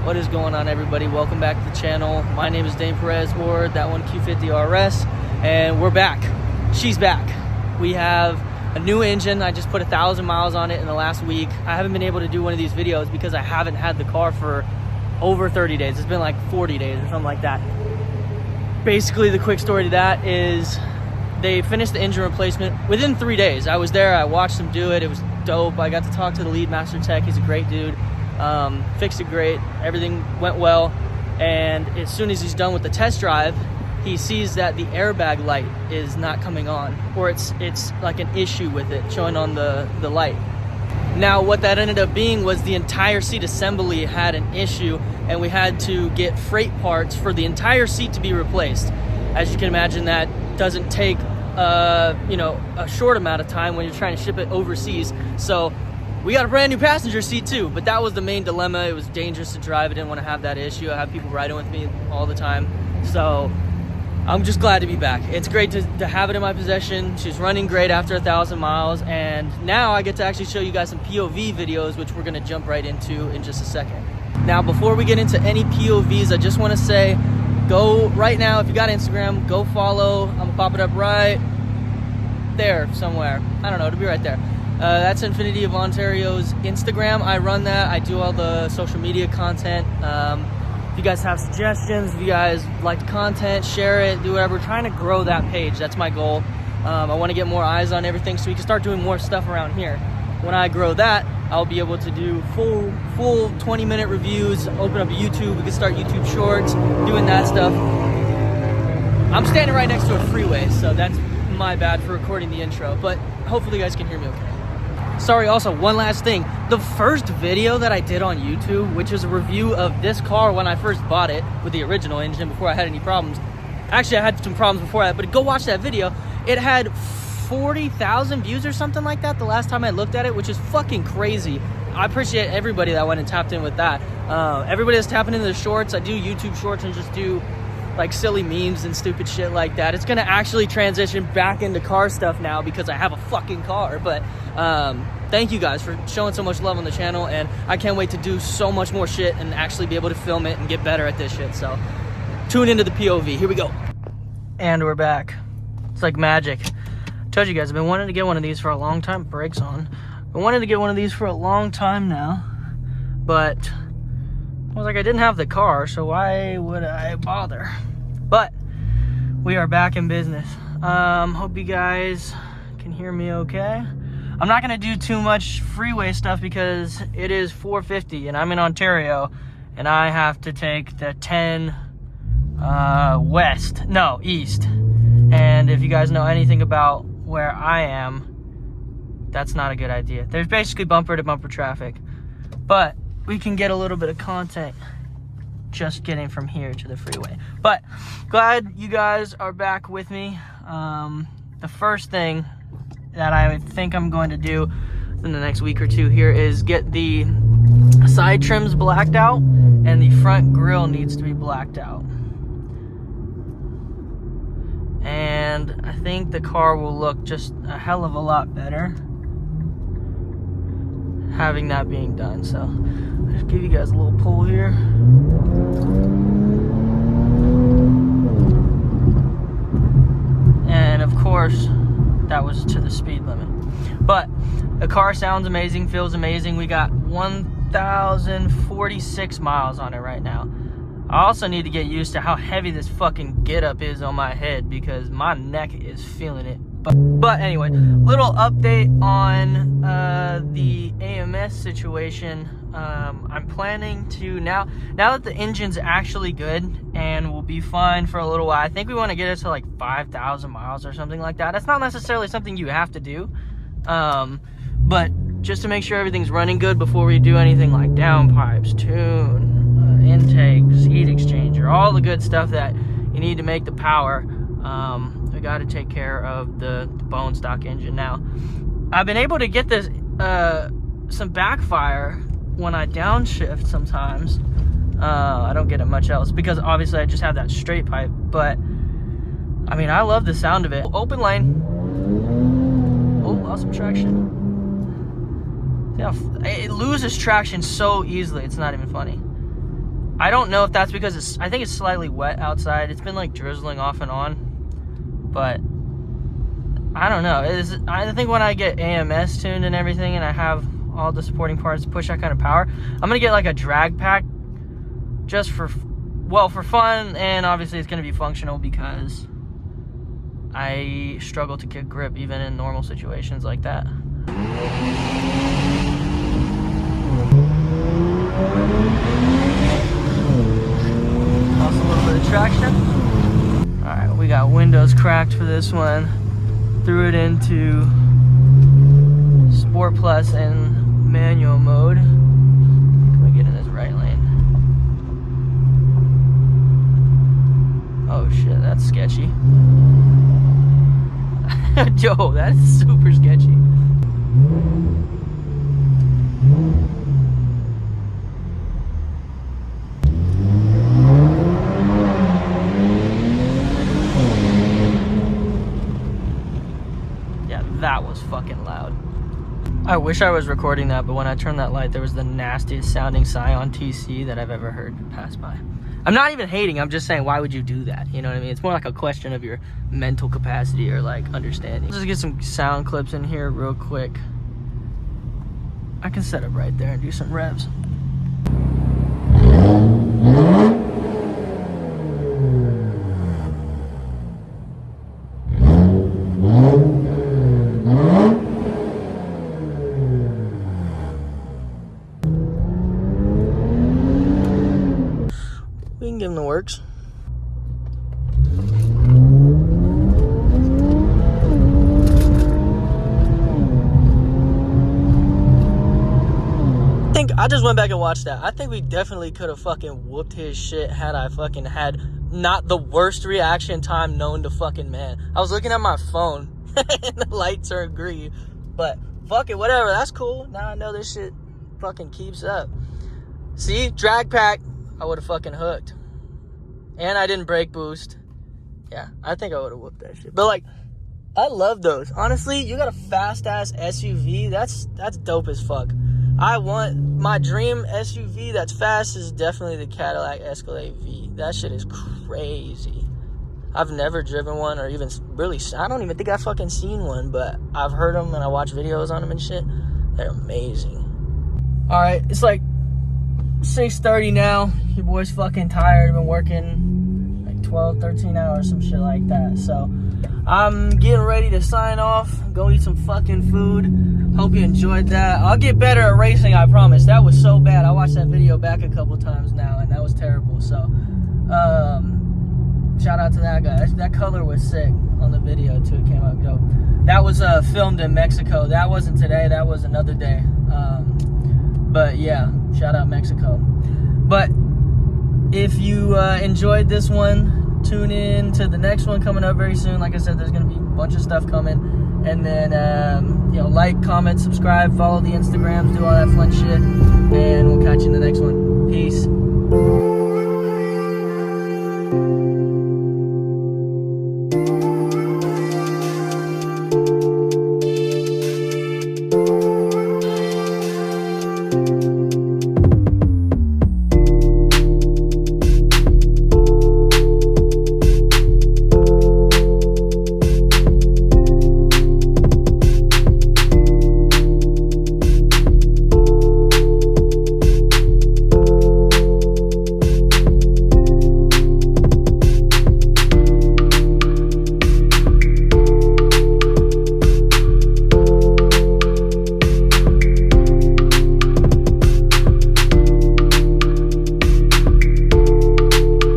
What is going on, everybody? Welcome back to the channel. My name is Dane Perez, or that one Q50 RS, and we're back. She's back. We have a new engine. I just put 1,000 miles on it in the last week. I haven't been able to do one of these videos because I haven't had the car for over 30 days. It's been like 40 days or something like that. Basically, the quick story to that is they finished the engine replacement within 3 days. I was there, I watched them do it. It was dope. I got to talk to the lead master tech. He's a great dude. Fixed it great. Everything went well. And as soon as he's done with the test drive, he sees that the airbag light is not coming on, or it's like an issue with it showing on the light. Now, what that ended up being was the entire seat assembly had an issue, and we had to get freight parts for the entire seat to be replaced. As you can imagine, that doesn't take a short amount of time when you're trying to ship it overseas. So we got a brand new passenger seat too, but that was the main dilemma. It was dangerous to drive. I didn't want to have that issue. I have people riding with me all the time. So I'm just glad to be back. It's great to have it in my possession. She's running great after 1,000 miles. And now I get to actually show you guys some POV videos, which we're gonna jump right into in just a second. Now, before we get into any POVs, I just wanna say, go right now, if you got Instagram, go follow. I'm gonna pop it up right there somewhere. I don't know, it'll be right there. That's Infiniti of Ontario's Instagram. I run that. I do all the social media content. If you guys have suggestions, if you guys like the content, share it, do whatever. We're trying to grow that page. That's my goal. I want to get more eyes on everything so we can start doing more stuff around here. When I grow that, I'll be able to do full 20-minute reviews, open up YouTube. We can start YouTube Shorts, doing that stuff. I'm standing right next to a freeway, so that's my bad for recording the intro, but hopefully you guys can hear me okay. Sorry, also, one last thing. The first video that I did on YouTube, which is a review of this car when I first bought it with the original engine before I had any problems. Actually, I had some problems before that, but go watch that video. It had 40,000 views or something like that the last time I looked at it, which is fucking crazy. I appreciate everybody that went and tapped in with that. Everybody that's tapping into the shorts. I do YouTube shorts and just do like silly memes and stupid shit like that. It's gonna actually transition back into car stuff now because I have a fucking car. But thank you guys for showing so much love on the channel, and I can't wait to do so much more shit and actually be able to film it and get better at this shit. So tune into the POV. Here we go. And we're back. It's like magic. I told you guys, I've been wanting to get one of these for a long time. Brakes on. I wanted to get one of these for a long time now, but I was like, I didn't have the car, so why would I bother? But we are back in business. Hope you guys can hear me okay. I'm not gonna do too much freeway stuff because it is 4:50 and I'm in Ontario, and I have to take the 10 east. And if you guys know anything about where I am, that's not a good idea. There's basically bumper to bumper traffic, but we can get a little bit of content just getting from here to the freeway. But glad you guys are back with me. The first thing that I think I'm going to do in the next week or two here is get the side trims blacked out, and the front grille needs to be blacked out. And I think the car will look just a hell of a lot better having that being done. So I'll just give you guys a little pull here. And of course, that was to the speed limit. But the car sounds amazing, feels amazing. We got 1,046 miles on it right now. I also need to get used to how heavy this fucking get up is on my head because my neck is feeling it. But anyway, little update on the AMS situation. I'm planning to, now that the engine's actually good and will be fine for a little while, I think we want to get it to like 5,000 miles or something like that. That's not necessarily something you have to do, but just to make sure everything's running good before we do anything like downpipes, tune, intakes, heat exchanger, all the good stuff that you need to make the power. We got to take care of the bone stock engine. Now, I've been able to get this some backfire when I downshift sometimes. I don't get it much else because obviously I just have that straight pipe, but I mean, I love the sound of it. Open lane. Oh, lost some traction. Yeah, it loses traction so easily, it's not even funny. I don't know if that's because I think it's slightly wet outside. It's been like drizzling off and on, but I don't know. I think when I get AMS tuned and everything and I have all the supporting parts to push that kind of power, I'm gonna get like a drag pack just for fun, and obviously it's gonna be functional because I struggle to get grip even in normal situations like that. Also a little bit of traction. Alright, we got windows cracked for this one. Threw it into Sport Plus and manual mode. Can we get in this right lane? Oh shit, that's sketchy. Yo, that's super sketchy. Yeah, that was fucking loud. I wish I was recording that, but when I turned that light, there was the nastiest sounding Scion TC that I've ever heard pass by. I'm not even hating, I'm just saying, why would you do that? You know what I mean? It's more like a question of your mental capacity or like understanding. Let's just get some sound clips in here real quick. I can set up right there and do some revs. We can give them the works. I just went back and watched that. I think we definitely could have fucking whooped his shit had I fucking had not the worst reaction time known to fucking man. I was looking at my phone and the light turned green. But fuck it, whatever. That's cool. Now I know this shit fucking keeps up. See? Drag pack. I would have fucking hooked. And I didn't brake boost. Yeah, I think I would have whooped that shit. But like, I love those. Honestly, you got a fast ass SUV. That's dope as fuck. I want my dream SUV that's fast is definitely the Cadillac Escalade V. That shit is crazy. I've never driven one or even really, I don't even think I've fucking seen one, but I've heard them and I watch videos on them and shit. They're amazing. All right, it's like 6:30 now. Your boy's fucking tired. I've been working like 12, 13 hours, some shit like that. So I'm getting ready to sign off, go eat some fucking food. Hope you enjoyed that. I'll get better at racing, I promise. That was so bad. I watched that video back a couple times now, and that was terrible. So, shout out to that guy. That color was sick on the video, too. It came out dope. That was filmed in Mexico. That wasn't today. That was another day. But, yeah, shout out Mexico. But if you enjoyed this one, tune in to the next one coming up very soon. Like I said, there's going to be a bunch of stuff coming. And then, you know, like, comment, subscribe, follow the Instagrams, do all that fun shit. And we'll catch you in the next one. Peace.